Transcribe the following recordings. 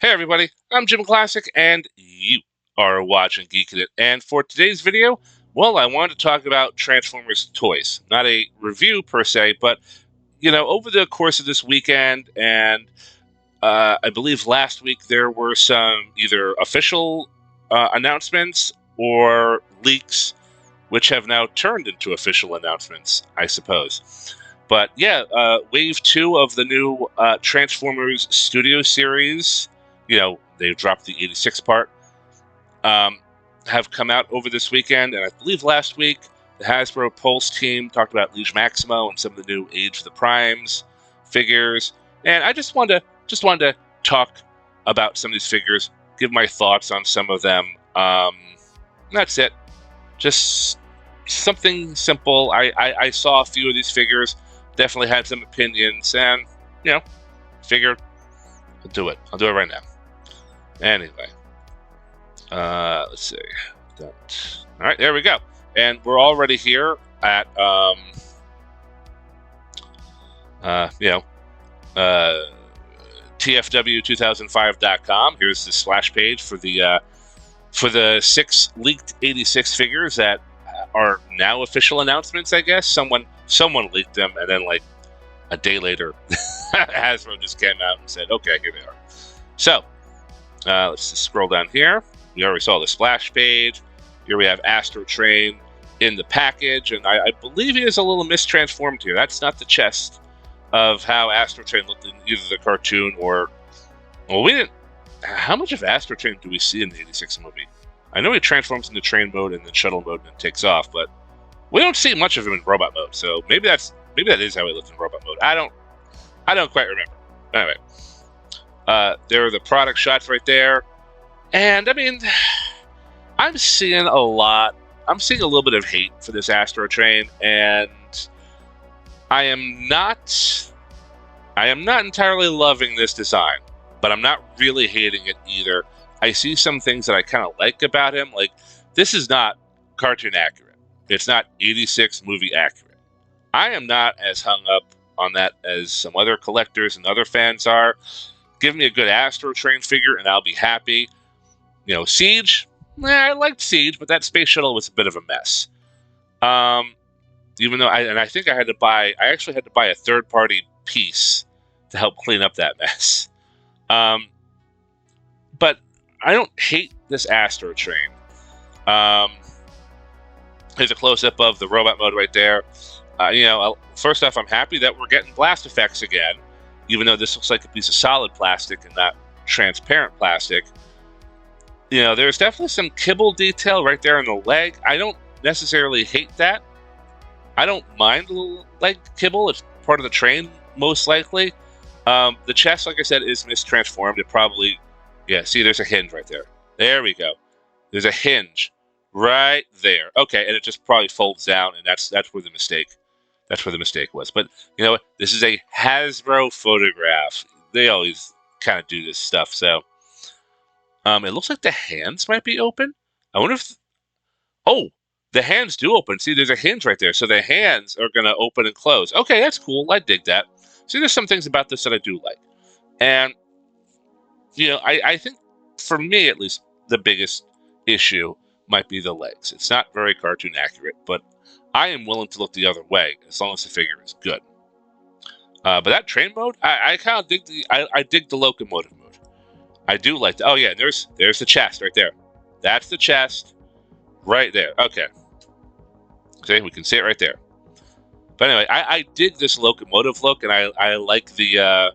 Hey everybody, I'm JimClassic, and you are watching Geekin It. And for today's video, well, I wanted to talk about Transformers toys. Not a review per se, but, over the course of this weekend, and I believe last week, there were some either official announcements or leaks, which have now turned into official announcements, I suppose. But yeah, Wave 2 of the new Transformers Studio Series, they've dropped the 86 part, have come out over this weekend. And I believe last week, the Hasbro Pulse team talked about Liege Maximo and some of the new Age of the Primes figures. And I just wanted to talk about some of these figures, give my thoughts on some of them. That's it. Just something simple. I saw a few of these figures, definitely had some opinions, and, figured I'll do it. I'll do it right now. Anyway, let's see. All right, there we go. And we're already here at, TFW2005.com. Here's the splash page for the 6 leaked 86 figures that are now official announcements, I guess. Someone leaked them, and then like a day later, Hasbro just came out and said, okay, here they are. So, let's just scroll down here. We already saw the splash page. Here we have Astro Train in the package, and I believe he is a little mistransformed here. That's not the chest of how Astro Train looked in either the cartoon or... Well, we didn't... How much of Astro Train do we see in the 86 movie? I know he transforms into train mode and then shuttle mode and takes off, but we don't see much of him in robot mode. So maybe that is how he looked in robot mode. I don't quite remember. Anyway, there are the product shots right there, and I mean, I'm seeing a little bit of hate for this Astro Train, and I am not entirely loving this design, but I'm not really hating it either. I see some things that I kind of like about him. Like, this is not cartoon accurate. It's not 86 movie accurate. I am not as hung up on that as some other collectors and other fans are. Give me a good Astro Train figure and I'll be happy. Siege, I liked Siege, but that space shuttle was a bit of a mess. Even though I actually had to buy a third-party piece to help clean up that mess. But I don't hate this Astro Train. Here's a close-up of the robot mode right there. First off, I'm happy that we're getting blast effects again, even though this looks like a piece of solid plastic and not transparent plastic. There's definitely some kibble detail right there in the leg. I don't necessarily hate that. I don't mind a little leg kibble. It's part of the train, most likely. The chest, like I said, is mistransformed. It probably... Yeah, see, there's a hinge right there. There we go. There's a hinge right there. Okay, and it just probably folds down, and that's where the mistake. That's where the mistake was. But you know what? This is a Hasbro photograph. They always kind of do this stuff. So, it looks like the hands might be open. I wonder if... Oh, the hands do open. See, there's a hinge right there. So the hands are going to open and close. Okay, that's cool. I dig that. See, there's some things about this that I do like. And... I think, for me at least, the biggest issue might be the legs. It's not very cartoon accurate, but I am willing to look the other way as long as the figure is good. But that train mode, I kind of dig I dig the locomotive mode. I do like the... Oh yeah, there's the chest right there. That's the chest right there. Okay. See, we can see it right there. But anyway, I dig this locomotive look, and I like the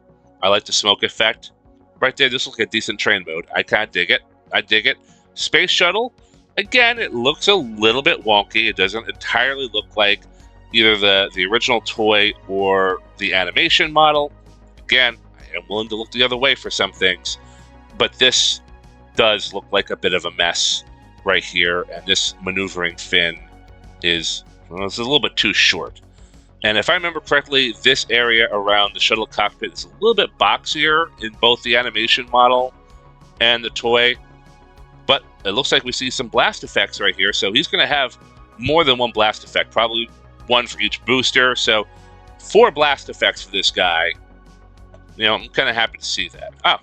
smoke effect. Right there, this looks like a decent train mode. I kind of dig it. I dig it. Space Shuttle, again, it looks a little bit wonky. It doesn't entirely look like either the original toy or the animation model. Again, I am willing to look the other way for some things. But this does look like a bit of a mess right here. And this maneuvering fin is it's a little bit too short. And if I remember correctly, this area around the shuttle cockpit is a little bit boxier in both the animation model and the toy. But it looks like we see some blast effects right here. So he's going to have more than one blast effect, probably one for each booster. So 4 blast effects for this guy. I'm kind of happy to see that. Oh,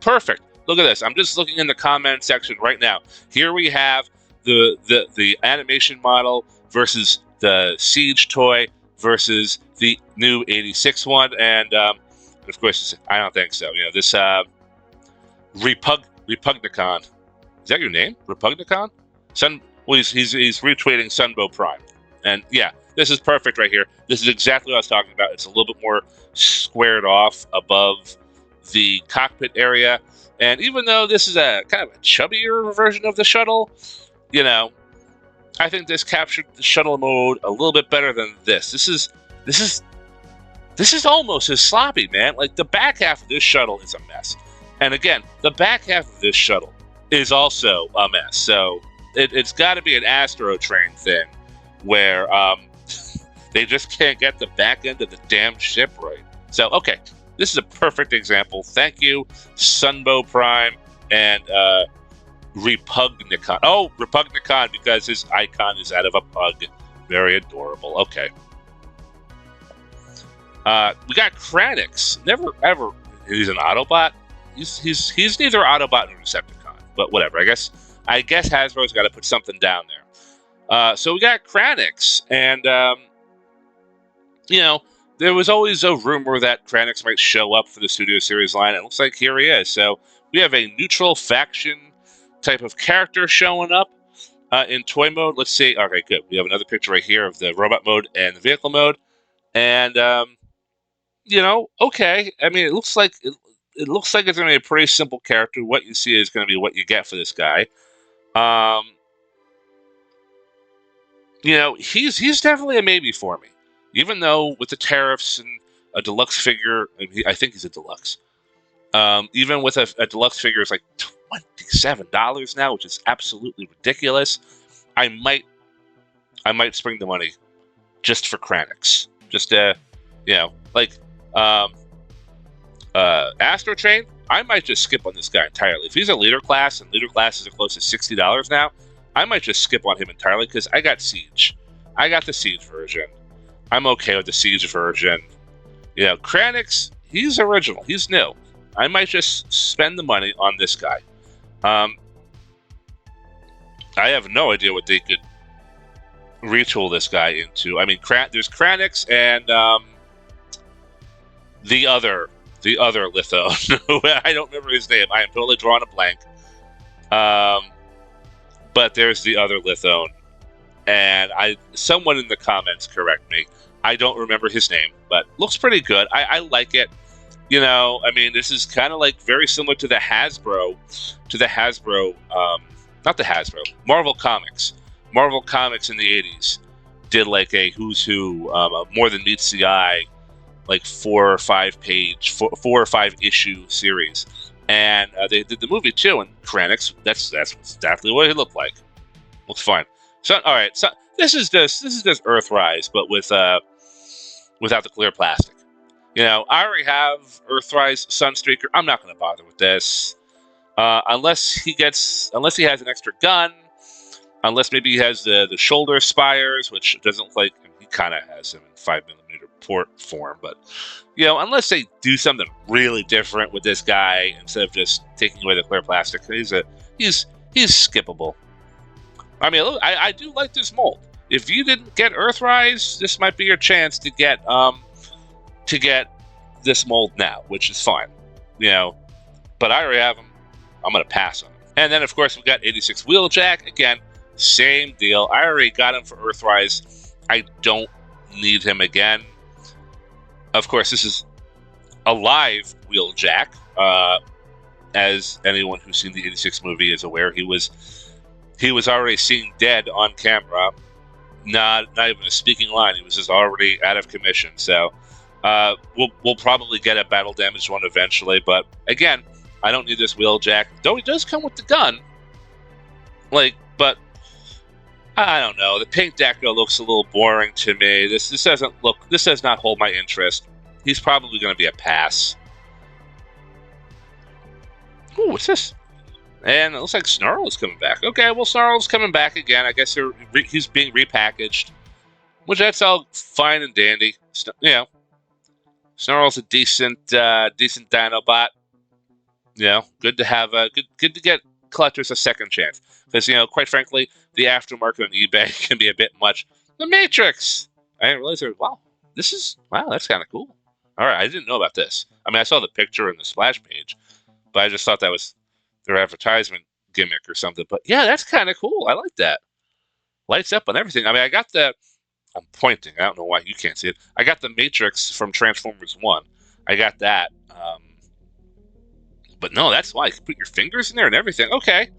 perfect. Look at this. I'm just looking in the comment section right now. Here we have the animation model versus the Siege toy versus the new 86 one, and of course, I don't think so. You know, this Repugnicon. Is that your name? Repugnicon? Well, he's retweeting Sunbow Prime. And yeah, this is perfect right here. This is exactly what I was talking about. It's a little bit more squared off above the cockpit area. And even though this is a kind of a chubbier version of the shuttle, you know, I think this captured the shuttle mode a little bit better than this. This is almost as sloppy, man. Like, the back half of this shuttle is a mess. And again, the back half of this shuttle is also a mess. So it's got to be an Astro Train thing where they just can't get the back end of the damn ship right. So, okay, this is a perfect example. Thank you, Sunbow Prime and Repugnicon. Oh, Repugnicon, because his icon is out of a pug. Very adorable. Okay. We got Kranix. Never ever. He's an Autobot. He's neither Autobot nor Decepticon, but whatever. I guess Hasbro's got to put something down there. So we got Kranix, and you know, there was always a rumor that Kranix might show up for the Studio Series line. It looks like here he is. So we have a neutral faction type of character showing up in toy mode. Let's see. Okay, good. We have another picture right here of the robot mode and the vehicle mode, and you know, okay. I mean, it looks like it's going to be a pretty simple character. What you see is going to be what you get for this guy. You know, he's definitely a maybe for me. Even though with the tariffs and a deluxe figure, I think he's a deluxe. Even with a deluxe figure, it's like $27 now, which is absolutely ridiculous. I might spring the money just for Kranix. Just you know, like Astro Train, I might just skip on this guy entirely. If he's a leader class, and leader classes are close to $60 now, I might just skip on him entirely because I got Siege. I got the Siege version. I'm okay with the Siege version. You know, Kranix, he's original. He's new. I might just spend the money on this guy. I have no idea what they could retool this guy into. I mean, there's Kranix and the other Litho. I don't remember his name. I am totally drawing a blank. But there's the other Lithone, and someone in the comments correct me. I don't remember his name, but looks pretty good. I like it. You know, I mean, this is kind of like very similar to the Hasbro, not the Hasbro, Marvel Comics. Marvel Comics in the 80s did like a who's who, more than meets the eye, like 4 or 5 issue series. And they did the movie too, and Kranix, that's exactly what he looked like. Looks fine. So, all right, so this is just Earthrise, but without the clear plastic. You know, I already have Earthrise Sunstreaker. I'm not going to bother with this, unless he has an extra gun, unless maybe he has the shoulder spires, which doesn't look like he kind of has them in 5mm port form, but you know, unless they do something really different with this guy instead of just taking away the clear plastic, he's skippable. I mean, look, I do like this mold. If you didn't get Earthrise, this might be your chance to get this mold now, which is fine, you know. But I already have him. I'm gonna pass on him. And then of course we got 86 Wheeljack. Again, same deal. I already got him for Earthrise. I don't need him again. Of course, this is a live Wheeljack. As anyone who's seen the 86 movie is aware, he was already seen dead on camera. Not even a speaking line. He was just already out of commission. So we'll probably get a battle damaged one eventually. But again, I don't need this Wheeljack. Though he does come with the gun. But I don't know. The pink deco looks a little boring to me. This does not hold my interest. He's probably going to be a pass. Ooh, what's this? And it looks like Snarl is coming back. Okay, well, Snarl's coming back again. I guess he's being repackaged, which that's all fine and dandy. You know, Snarl's a decent Dinobot. good to have good to get collectors a second chance, because quite frankly, the aftermarket on eBay can be a bit much. The Matrix. I didn't realize wow, that's kind of cool. All right, I didn't know about this. I mean, I saw the picture and the splash page, but I just thought that was their advertisement gimmick or something. But yeah, that's kind of cool. I like that. Lights up on everything. I mean, I got the. I'm pointing. I don't know why you can't see it. I got the Matrix from Transformers 1. I got that. But no, that's why. You can put your fingers in there and everything. Okay.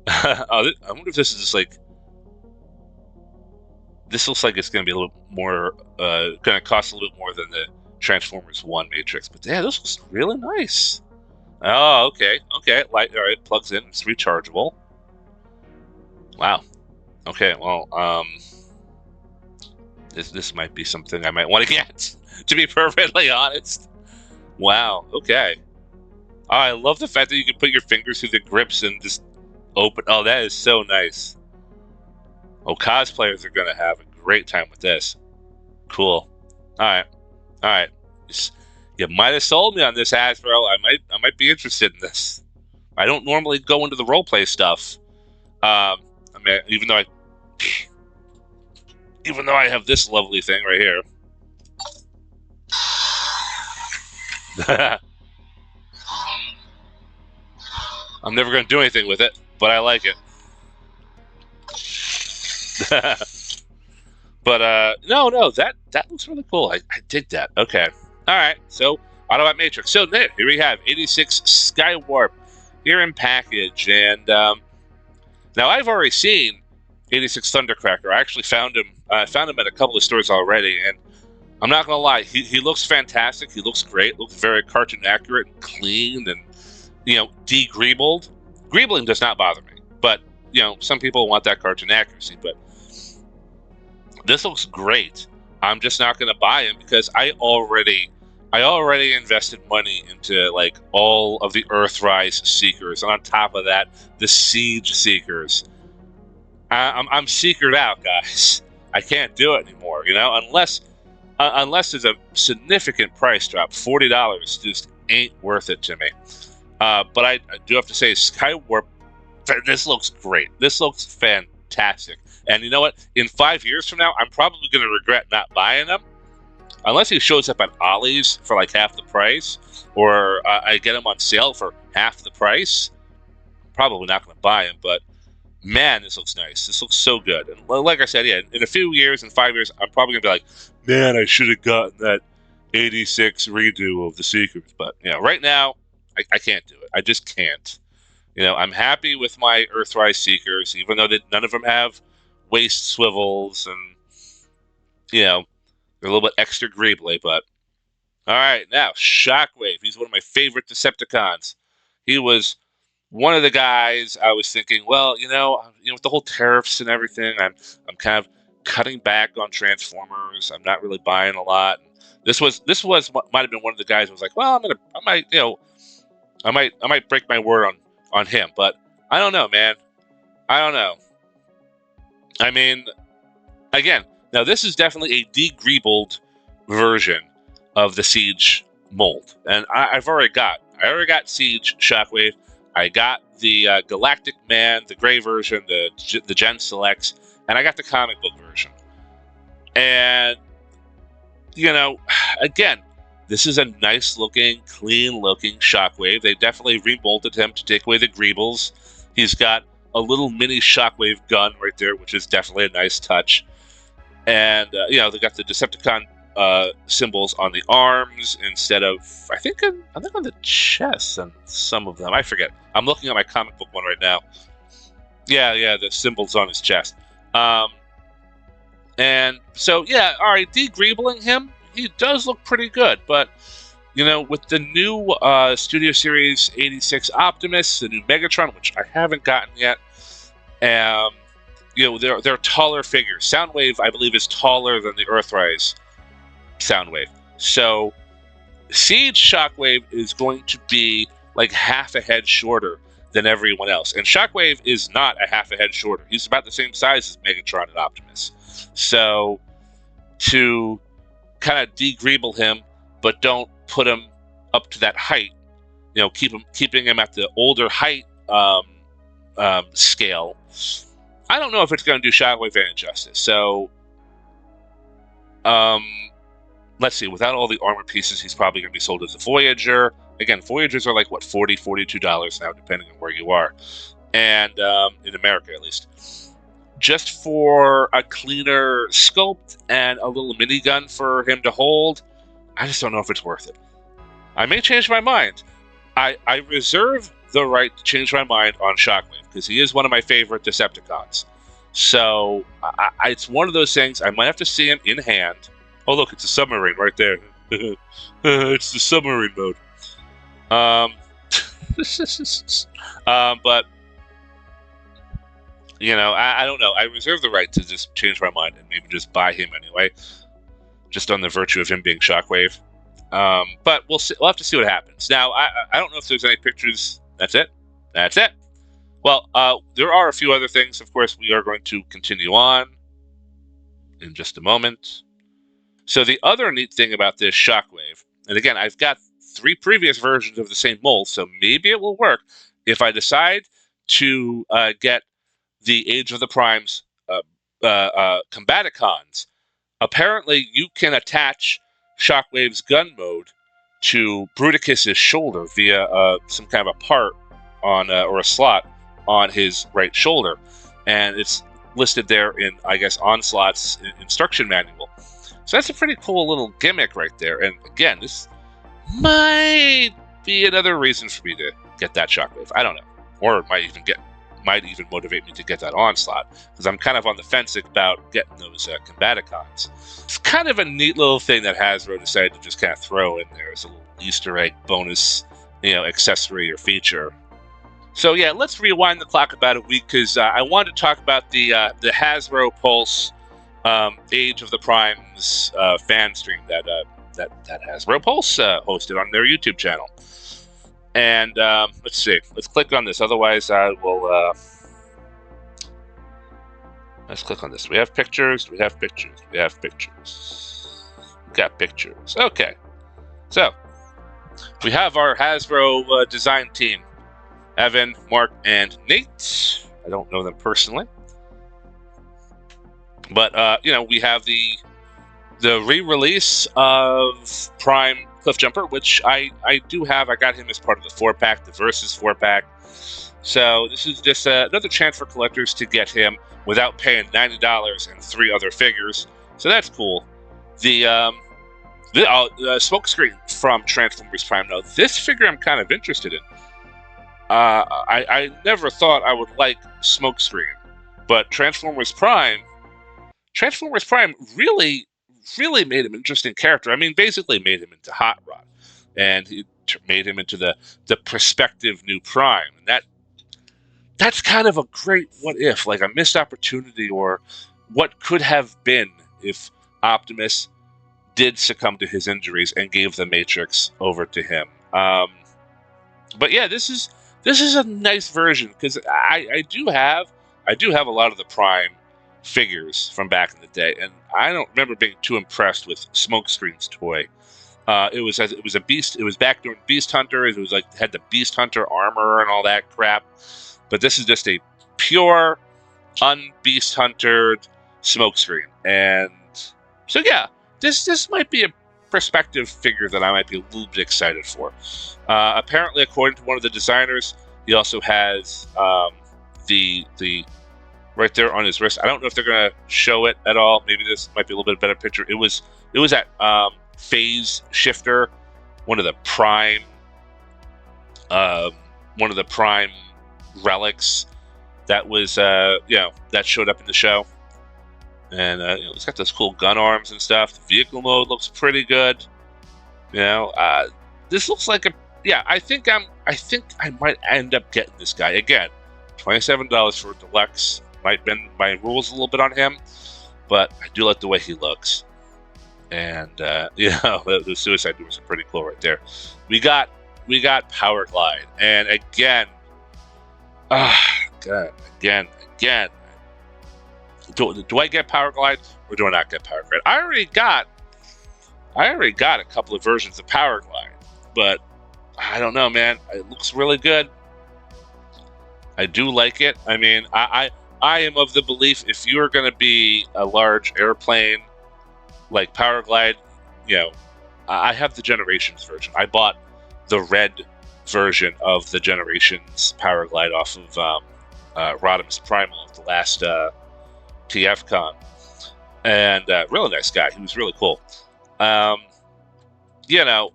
I wonder if this is just like... This looks like it's going to be a little more... going to cost a little more than the Transformers 1 Matrix. But yeah, this looks really nice. Oh, okay. Okay. All right, plugs in. It's rechargeable. Wow. Okay, well, this might be something I might want to get, to be perfectly honest. Wow, okay. Oh, I love the fact that you can put your fingers through the grips and just open. Oh, that is so nice. Oh, cosplayers are going to have a great time with this. Cool. All right. You might have sold me on this, Hasbro. I might be interested in this. I don't normally go into the roleplay stuff. I mean, even though I have this lovely thing right here. I'm never going to do anything with it, but I like it. But no, that looks really cool. I dig that. Okay. All right. So Autobot Matrix. So here we have 86 Skywarp here in package, and now I've already seen 86 Thundercracker. I actually found him. I found him at a couple of stores already, and I'm not gonna lie. He looks fantastic. He looks great. Looks very cartoon accurate and clean, and de-greebled. Greebling does not bother me, but some people want that cartoon accuracy. But this looks great. I'm just not gonna buy him because I already invested money into like all of the Earthrise Seekers, and on top of that, the Siege Seekers. I'm seekered out, guys. I can't do it anymore, unless there's a significant price drop. $40 just ain't worth it to me. But I do have to say, Skywarp, this looks great. This looks fantastic. And you know what? In 5 years from now, I'm probably going to regret not buying him. Unless he shows up at Ollie's for like half the price, or I get him on sale for half the price. Probably not going to buy him, but man, this looks nice. This looks so good. And like I said, yeah, in a few years, in 5 years, I'm probably going to be like, man, I should have gotten that 86 redo of the Seekers. But right now, I can't do it. I just can't. I'm happy with my Earthrise Seekers, even though none of them have waist swivels and, they're a little bit extra greebly. But all right, now Shockwave. He's one of my favorite Decepticons. He was one of the guys I was thinking, well, with the whole tariffs and everything, I'm kind of cutting back on Transformers. I'm not really buying a lot. This was might have been one of the guys who was like, well, I might break my word on him, but I don't know, man. I don't know. I mean, again, now this is definitely a de-greebled version of the Siege mold, and I already got Siege Shockwave. I got the Galactic Man, the gray version, the Gen Selects, and I got the comic book version. And, again, this is a nice-looking, clean-looking Shockwave. They definitely remolded him to take away the greebles. He's got a little mini Shockwave gun right there, which is definitely a nice touch. And, they got the Decepticon symbols on the arms instead of I think on the chest and some of them. I forget. I'm looking at my comic book one right now. Yeah, the symbols on his chest. And so all right, de-greebling him, he does look pretty good, but with the new Studio Series 86 Optimus, the new Megatron, which I haven't gotten yet, they're taller figures. Soundwave, I believe, is taller than the Earthrise Soundwave. So Siege Shockwave is going to be like half a head shorter than everyone else. And Shockwave is not a half a head shorter. He's about the same size as Megatron and Optimus. So to kind of de-greeble him, but don't put him up to that height, keeping him at the older height scale, I don't know if it's going to do Shockwave any justice. So, let's see. Without all the armor pieces, he's probably going to be sold as a Voyager. Again, Voyagers are like, what, $40, $42 now, depending on where you are. And in America, at least. Just for a cleaner sculpt and a little minigun for him to hold, I just don't know if it's worth it. I may change my mind. I reserve the right to change my mind on Shockwave, because he is one of my favorite Decepticons. So, it's one of those things, I might have to see him in hand. Oh, look, it's a submarine right there. It's the submarine mode. But, I don't know. I reserve the right to just change my mind and maybe just buy him anyway, just on the virtue of him being Shockwave. But we'll see. We'll have to see what happens. Now, I don't know if there's any pictures. That's it. Well, there are a few other things. Of course, we are going to continue on in just a moment. So the other neat thing about this Shockwave, and again, I've got 3 previous versions of the same mold, so maybe it will work if I decide to get the Age of the Primes Combaticons. Apparently, you can attach Shockwave's gun mode to Bruticus's shoulder via some kind of a part on or a slot on his right shoulder, and it's listed there in, I guess, Onslaught's instruction manual. So that's a pretty cool little gimmick right there. And again, this might be another reason for me to get that Shockwave. I don't know, or it might even motivate me to get that Onslaught, because I'm kind of on the fence about getting those Combaticons. It's kind of a neat little thing that Hasbro decided to just kind of throw in there as a little Easter egg bonus, accessory or feature. So yeah, let's rewind the clock about a week, because I wanted to talk about the Hasbro Pulse Age of the Primes fan stream that Hasbro Pulse hosted on their YouTube channel. And let's see. Let's click on this. Otherwise, I will. Let's click on this. We have pictures. We got pictures. Okay. So we have our Hasbro design team: Evan, Mark, and Nate. I don't know them personally, but we have the re-release of Prime Cliffjumper, which I do have. I got him as part of the 4-pack, the Versus 4-pack. So this is just another chance for collectors to get him without paying $90 and 3 other figures. So that's cool. The Smokescreen from Transformers Prime. Now, this figure I'm kind of interested in. I never thought I would like Smokescreen, but Transformers Prime really made him an interesting character. I mean, basically made him into Hot Rod, and he made him into the prospective new Prime. And that's kind of a great what if, like a missed opportunity, or what could have been if Optimus did succumb to his injuries and gave the Matrix over to him. But yeah, this is a nice version, because I do have a lot of the Prime figures from back in the day, and I don't remember being too impressed with Smokescreen's toy. It was a beast. It was back during Beast Hunter. It was like had the Beast Hunter armor and all that crap. But this is just a pure, un-Beast Huntered Smokescreen, and so yeah, this might be a perspective figure that I might be a little bit excited for. Apparently, according to one of the designers, he also has the right there on his wrist. I don't know if they're going to show it at all. Maybe this might be a little bit better picture. It was at Phase Shifter, one of the Prime relics that was that showed up in the show. And it's got those cool gun arms and stuff. The vehicle mode looks pretty good. This looks like I think I might end up getting this guy again. $27 for a deluxe. Might bend my rules a little bit on him, but I do like the way he looks. And the Suicide Doors are pretty cool right there. We got Power Glide, and again. Again. Do I get Power Glide or do I not get Power Glide? I already got a couple of versions of Power Glide, but I don't know, man. It looks really good. I do like it. I mean, I am of the belief if you are going to be a large airplane like Powerglide, you know, I have the Generations version. I bought the red version of the Generations Powerglide off of Rodimus Primal at the last TFCon, and really nice guy. He was really cool. You know,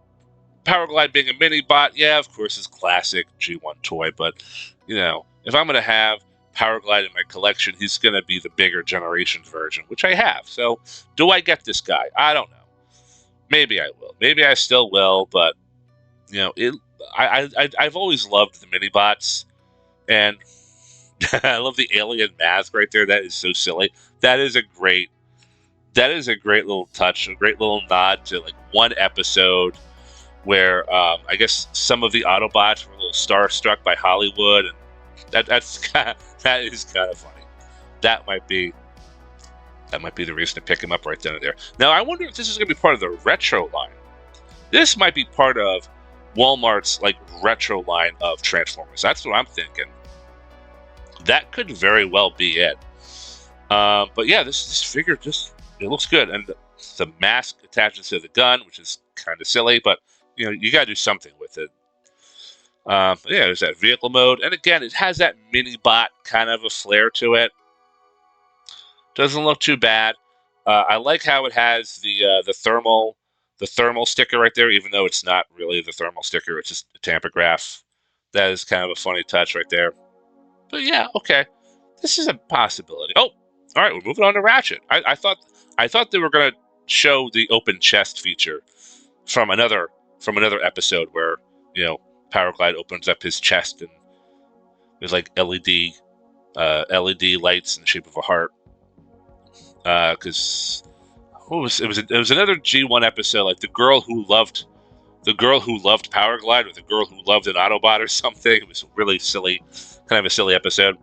Powerglide being a mini bot, yeah, of course, is classic G1 toy, but you know, if I'm gonna have Powerglide in my collection, he's gonna be the bigger Generations version, which I have. So, do I get this guy? I don't know. Maybe I will. Maybe I still will, but you know, I've always loved the mini bots, and I love the alien mask right there. That is so silly. That is a great little touch, a great little nod to like one episode where I guess some of the Autobots were a little starstruck by Hollywood, and that is kind of funny. That might be the reason to pick him up right then and there. Now I wonder if this is going to be part of the retro line. This might be part of Walmart's like retro line of Transformers. That's what I'm thinking. That could very well be it. But yeah, this figure it looks good, and the mask attaches to the gun, which is kind of silly, but you know, you gotta do something with it. Yeah, there's that vehicle mode, and again, it has that mini bot kind of a flair to it. Doesn't look too bad. I like how it has the thermal sticker right there, even though it's not really the thermal sticker; it's just a tampograph. That is kind of a funny touch right there. But yeah, okay, this is a possibility. Oh, all right, we're moving on to Ratchet. I thought they were gonna show the open chest feature from another episode where, you know, Powerglide opens up his chest and there's like LED lights in the shape of a heart. Because it was another G1 episode, like the girl who loved Powerglide, or the girl who loved an Autobot or something. It was really silly, kind of a silly episode.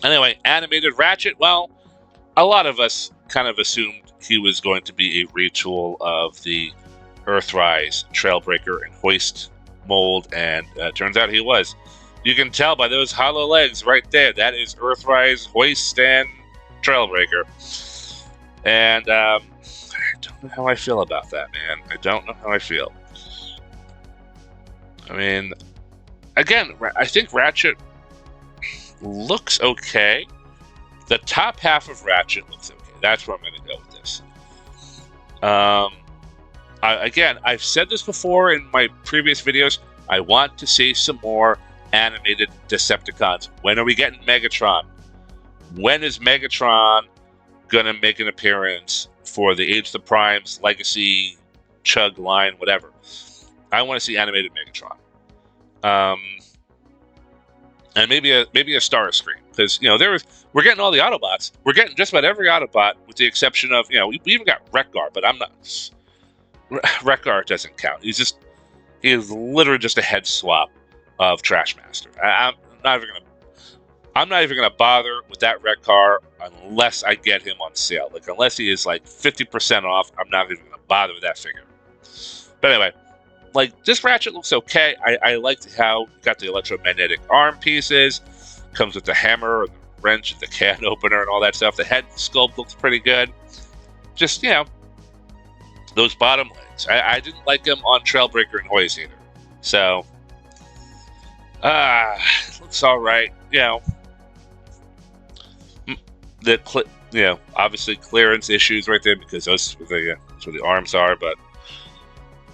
Anyway, animated Ratchet. Well, a lot of us kind of assumed he was going to be a retool of the Earthrise, Trailbreaker, and Hoist mold, and turns out he was. You can tell by those hollow legs right there. That is Earthrise, Hoist, and Trailbreaker. And I don't know how I feel about that, man. I don't know how I feel. I mean, again, I think Ratchet looks okay. The top half of Ratchet looks okay. That's where I'm going to go with this. Again, I've said this before in my previous videos. I want to see some more animated Decepticons. When are we getting Megatron? When is Megatron going to make an appearance for the Age of the Primes, Legacy, Chug line, whatever? I want to see animated Megatron. And maybe a Starscream, because you know we're getting all the Autobots. We're getting just about every Autobot, with the exception of, you know, we even got Wreck-Gar, but I'm not. Wreck-Gar doesn't count. He is literally just a head swap of Trashmaster. I'm not even gonna bother with that Wreck-Gar unless I get him on sale. Like, unless he is like 50% off, I'm not even gonna bother with that figure. But anyway, like, this Ratchet looks okay. I liked how you got the electromagnetic arm pieces, comes with the hammer, and the wrench, and the can opener, and all that stuff. The head sculpt looks pretty good. Just, you know, those bottom legs. I didn't like them on Trailbreaker and Hoist either. So, looks all right. You know, obviously clearance issues right there, because that's where the arms are. But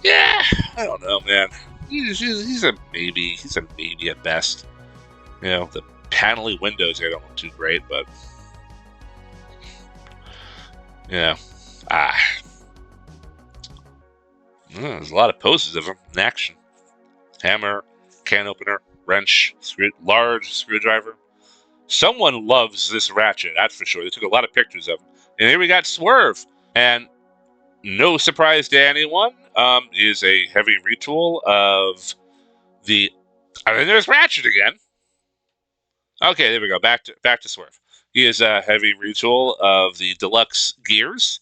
yeah, I don't know, man. He's a maybe. He's a maybe at best. You know, the panely windows here don't look too great, but yeah, there's a lot of poses of him in action. Hammer, can opener, wrench, large screwdriver. Someone loves this Ratchet, that's for sure. They took a lot of pictures of him. And here we got Swerve. And no surprise to anyone, is a heavy retool of the... I mean, there's Ratchet again. Okay, there we go. Back to Swerve. He is a heavy retool of the deluxe gears.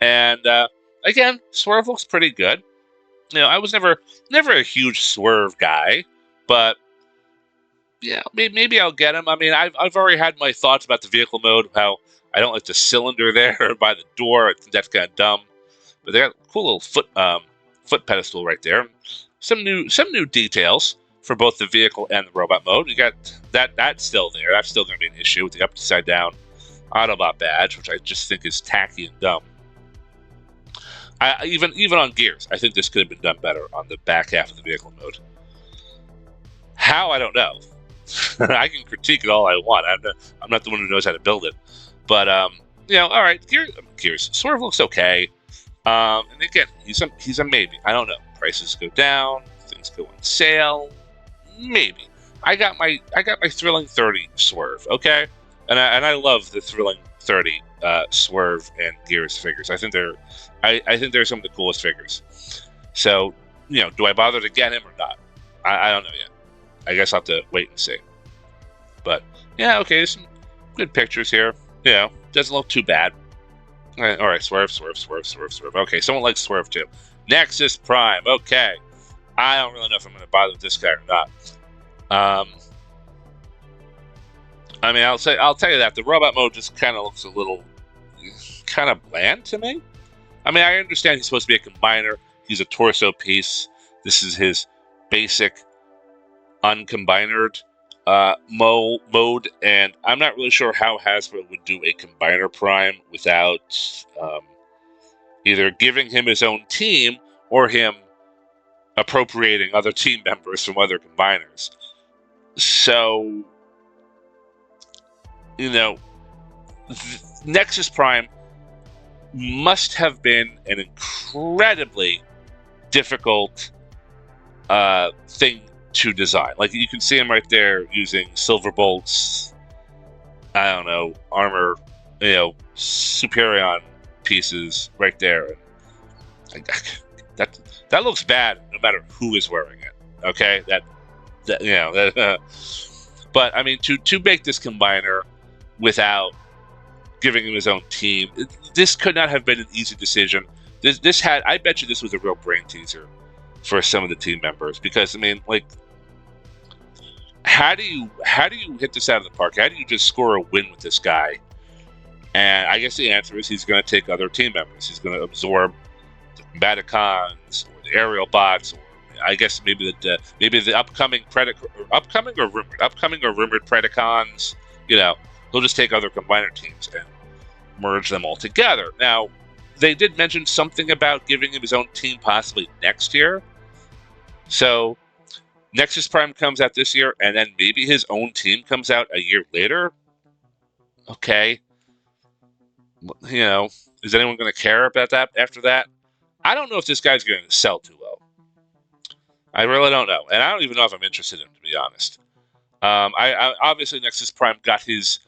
And, again, Swerve looks pretty good. I was never a huge swerve guy, but yeah, maybe I'll get him. I mean, I've already had my thoughts about the vehicle mode. How I don't like the cylinder there by the door. I think that's kind of dumb. But they got a cool little foot pedestal right there. Some new details for both the vehicle and the robot mode. You got that's still there. That's still going to be an issue with the upside down Autobot badge, which I just think is tacky and dumb. Even on gears, I think this could have been done better on the back half of the vehicle mode. How, I don't know. I can critique it all I want. I'm not the one who knows how to build it. But all right, gears. Swerve looks okay. And again, he's a maybe. I don't know. Prices go down, things go on sale. Maybe. I got my Thrilling 30 Swerve, okay? And I love the Thrilling 30 Swerve and Gears figures. I think they're some of the coolest figures. So, do I bother to get him or not? I don't know yet. I guess I'll have to wait and see. But yeah, okay, there's some good pictures here. Doesn't look too bad. All right, Swerve. Okay, someone likes Swerve too. Nexus Prime. Okay, I don't really know if I'm going to bother with this guy or not. I mean, I'll tell you that the robot mode just kind of looks a little kind of bland to me. I mean, I understand he's supposed to be a combiner. He's a torso piece. This is his basic uncombinered mode, and I'm not really sure how Hasbro would do a combiner prime without either giving him his own team or him appropriating other team members from other combiners. So, Nexus Prime must have been an incredibly difficult thing to design. Like, you can see him right there using Silverbolt's, I don't know, armor, Superion pieces right there. That looks bad no matter who is wearing it. Okay, but I mean, to make this combiner without giving him his own team, this could not have been an easy decision. I bet you this was a real brain teaser for some of the team members, because I mean, like, how do you hit this out of the park? How do you just score a win with this guy? And I guess the answer is he's going to take other team members. He's going to absorb the Combaticons or the aerial bots, or I guess maybe the upcoming or rumored Predacons. He'll just take other combiner teams and merge them all together. Now, they did mention something about giving him his own team possibly next year. So Nexus Prime comes out this year, and then maybe his own team comes out a year later. Okay. Is anyone going to care about that after that? I don't know if this guy's going to sell too well. I really don't know. And I don't even know if I'm interested in him, to be honest. I obviously, Nexus Prime got his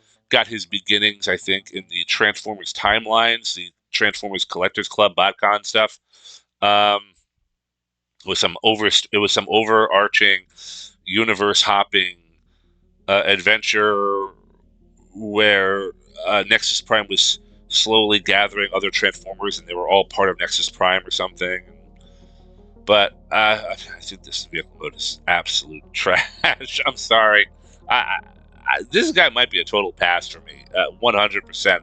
beginnings, I think, in the Transformers timelines, the Transformers Collectors Club BotCon stuff. It was some overarching universe hopping adventure where Nexus Prime was slowly gathering other Transformers, and they were all part of Nexus Prime or something. But I think this vehicle mode is absolute trash. I'm sorry. This guy might be a total pass for me, 100%.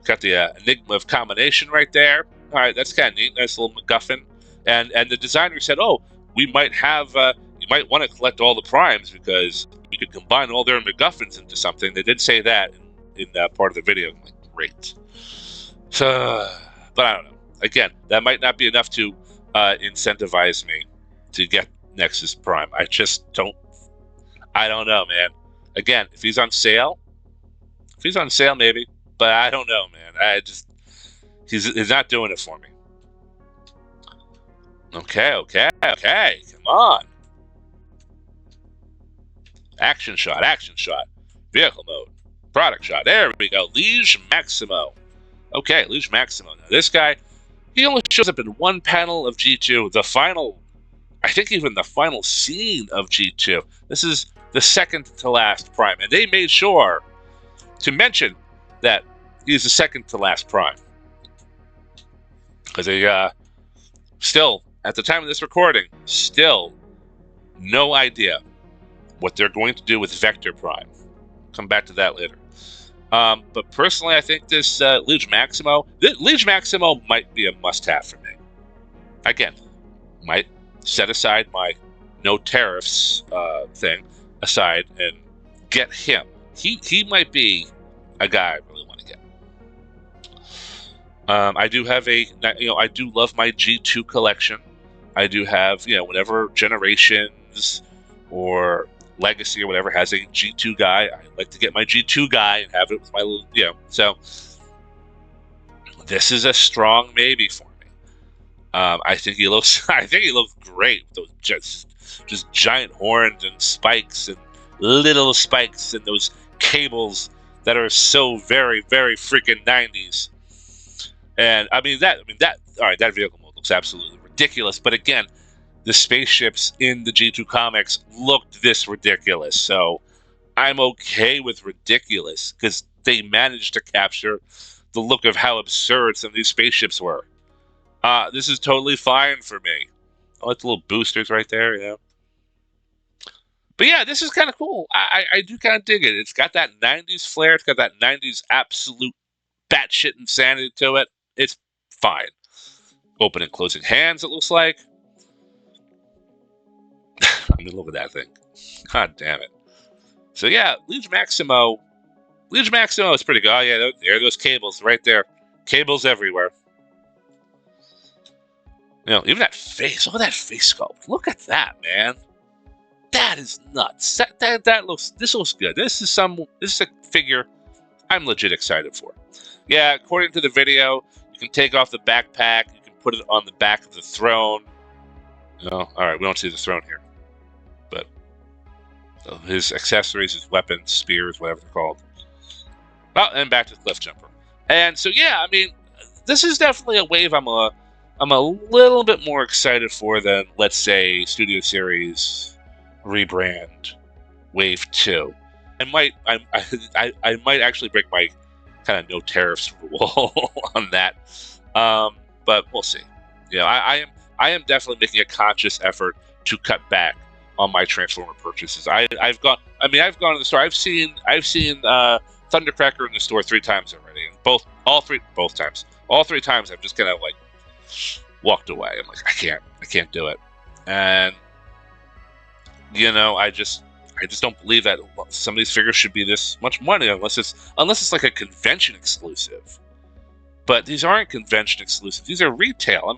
Got the Enigma of Combination right there. All right, that's kind of neat. Nice little MacGuffin. And the designer said, "Oh, we might have. You might want to collect all the primes because we could combine all their MacGuffins into something." They did say that in part of the video. I'm like, great. So, but I don't know. Again, that might not be enough to incentivize me to get Nexus Prime. I just don't. I don't know, man. Again, if he's on sale, maybe. But I don't know, man. He's not doing it for me. Okay. Come on. Action shot. Vehicle mode. Product shot. There we go. Liege Maximo. Okay, Liege Maximo. Now, this guy, he only shows up in one panel of G2. I think even the final scene of G2. This is the second to last Prime. And they made sure to mention that he's the second to last Prime. Because Still, at the time of this recording, still no idea what they're going to do with Vector Prime. Come back to that later. But personally, I think this Liege Maximo might be a must-have for me. Again, might set aside my no tariffs thing aside and get him. He might be a guy I really want to get. I do have I do love my G2 collection. I do have, whenever Generations or Legacy or whatever has a G2 guy, I like to get my G2 guy and have it with my little, so this is a strong maybe for me. I think he looks great with those just giant horns and spikes and little spikes and those cables that are so very, very freaking 90s. And that vehicle mode looks absolutely ridiculous. But again, the spaceships in the G2 comics looked this ridiculous. So I'm okay with ridiculous because they managed to capture the look of how absurd some of these spaceships were. This is totally fine for me. I like the little boosters right there, But yeah, this is kind of cool. I do kind of dig it. It's got that 90s flair. It's got that 90s absolute batshit insanity to it. It's fine. Open and closing hands, it looks like. I mean, look at that thing. God damn it. So yeah, Liege Maximo is pretty good. Oh yeah, there are those cables right there. Cables everywhere. Even that face. Look at that face sculpt. Look at that, man. That is nuts. This looks good. This is a figure I'm legit excited for. Yeah, according to the video, you can take off the backpack. You can put it on the back of the throne. All right, we don't see the throne here, but his accessories, his weapons, spears, whatever they're called. Oh, and back to the cliff jumper. And so yeah, this is definitely a wave I'm a little bit more excited for than, let's say, Studio Series rebrand Wave 2. I might actually break my kind of no tariffs rule on that, but we'll see. I am definitely making a conscious effort to cut back on my Transformer purchases. I've gone to the store. I've seen Thundercracker in the store 3 times already, and all three times I've just kind of walked away. I'm like, I can't do it, and I just don't believe that some of these figures should be this much money unless it's like a convention exclusive. But these aren't convention exclusive. These are retail.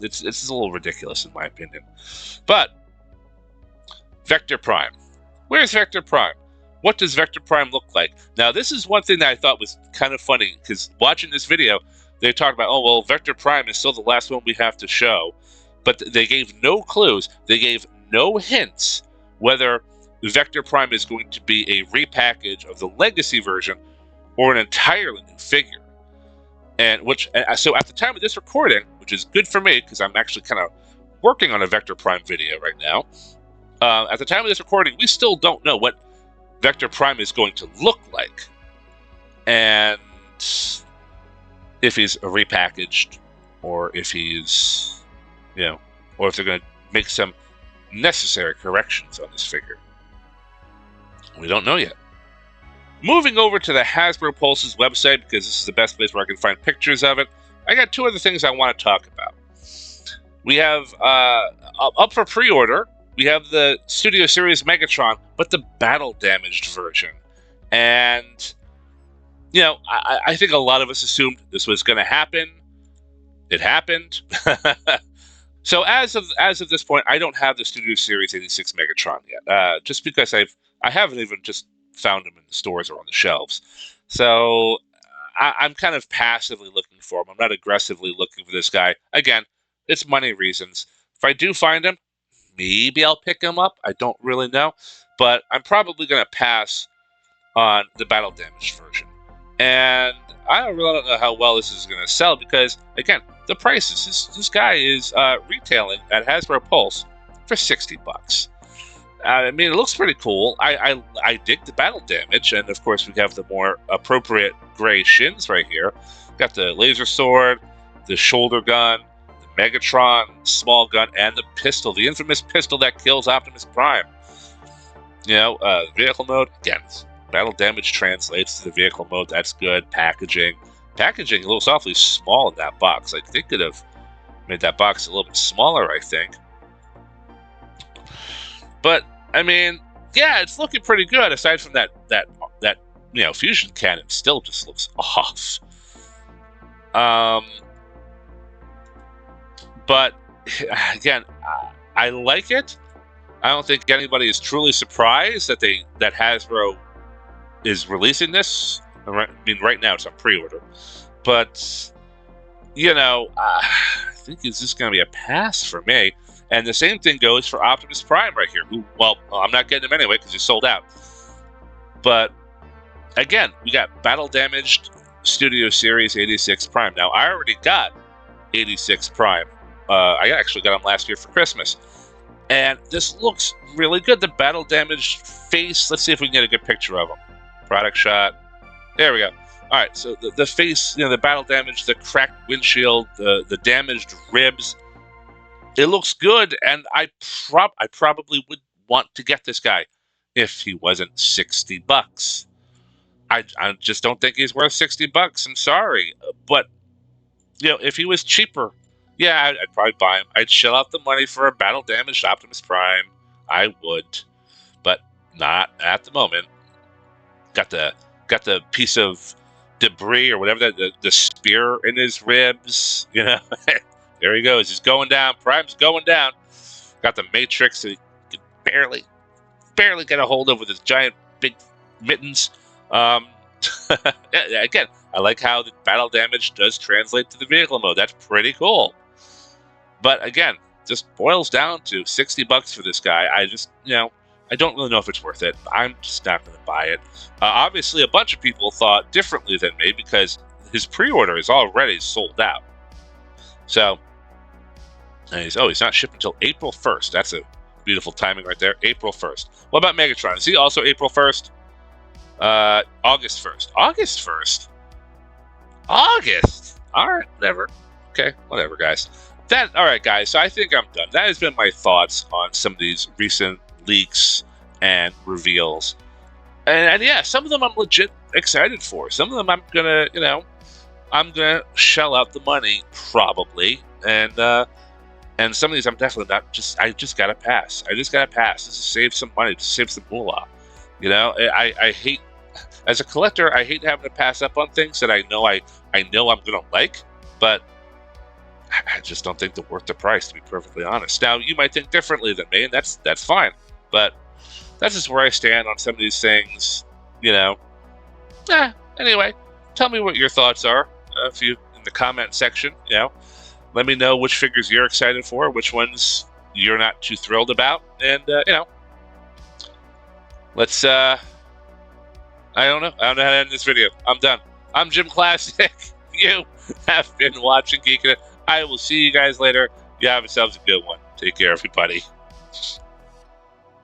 It's a little ridiculous in my opinion. But Vector Prime. Where's Vector Prime? What does Vector Prime look like? Now, this is one thing that I thought was kind of funny, because watching this video, they talked about, Vector Prime is still the last one we have to show. But they gave no clues. They gave no hints whether Vector Prime is going to be a repackage of the Legacy version or an entirely new figure. So at the time of this recording, which is good for me because I'm actually kind of working on a Vector Prime video right now. At the time of this recording, we still don't know what Vector Prime is going to look like, and if he's repackaged, or if he's, or if they're going to make some necessary corrections on this figure. We don't know yet. Moving over to the Hasbro Pulse's website, because this is the best place where I can find pictures of it, I got 2 other things I want to talk about. We have, up for pre-order, we have the Studio Series Megatron, but the battle-damaged version. And, I think a lot of us assumed this was going to happen. It happened. So as of this point, I don't have the Studio Series 86 Megatron yet, just because I haven't even just found them in the stores or on the shelves. So I'm kind of passively looking for him. I'm not aggressively looking for this guy. Again, it's money reasons. If I do find him, maybe I'll pick him up. I don't really know. But I'm probably going to pass on the battle damaged version. And I really don't know how well this is going to sell because, again, the prices. This guy is retailing at Hasbro Pulse for $60. It looks pretty cool. I dig the battle damage, and of course we have the more appropriate gray shins right here. Got the laser sword, the shoulder gun, the Megatron, small gun, and the pistol, the infamous pistol that kills Optimus Prime. You know, vehicle mode, again, battle damage translates to the vehicle mode. That's good. Packaging a little softly small in that box. Like, they could have made that box a little bit smaller, I think. But I mean, yeah, it's looking pretty good. Aside from that fusion cannon, still just looks off. But again, I like it. I don't think anybody is truly surprised that Hasbro is releasing this. I mean, right now it's on pre-order, but you know, I think it's just going to be a pass for me. And the same thing goes for Optimus Prime right here. Who, well, I'm not getting him anyway because he's sold out. But again, we got battle damaged Studio Series 86 Prime. Now, I already got 86 Prime. I actually got him last year for Christmas. And this looks really good. The battle damaged face. Let's see if we can get a good picture of him. Product shot. There we go. All right, so the face, the battle damage, the cracked windshield, the damaged ribs. It looks good, and I probably would want to get this guy if he wasn't $60. I just don't think he's worth $60. I'm sorry, but if he was cheaper, yeah, I'd probably buy him. I'd shell out the money for a battle damaged Optimus Prime. I would, but not at the moment. Got the piece of debris or whatever the spear in his ribs. There he goes. He's going down. Prime's going down. Got the Matrix that he can barely get a hold of with his giant big mittens. Again, I like how the battle damage does translate to the vehicle mode. That's pretty cool. But again, just boils down to $60 for this guy. I just, I don't really know if it's worth it. I'm just not going to buy it. Obviously, a bunch of people thought differently than me because his pre-order is already sold out. So, he's not shipping until April 1st. That's a beautiful timing right there. April 1st. What about Megatron? Is he also April 1st? August 1st. August 1st? August? All right, whatever. Okay, whatever, guys. All right, guys, so I think I'm done. That has been my thoughts on some of these recent leaks and reveals. And yeah, some of them I'm legit excited for. Some of them I'm gonna, I'm gonna shell out the money probably, and some of these I'm definitely not. I just gotta pass. Just to save some money, to save some moolah. I hate, as a collector, I hate having to pass up on things that I know I'm gonna like, but I just don't think they're worth the price, to be perfectly honest. Now, you might think differently than me, and that's fine, but that's just where I stand on some of these things. Anyway, tell me what your thoughts are. If you in the comment section, let me know which figures you're excited for, which ones you're not too thrilled about, and let's. I don't know how to end this video. I'm done. I'm JimClassic. You have been watching Geekin It. I will see you guys later. You have yourselves a good one. Take care, everybody.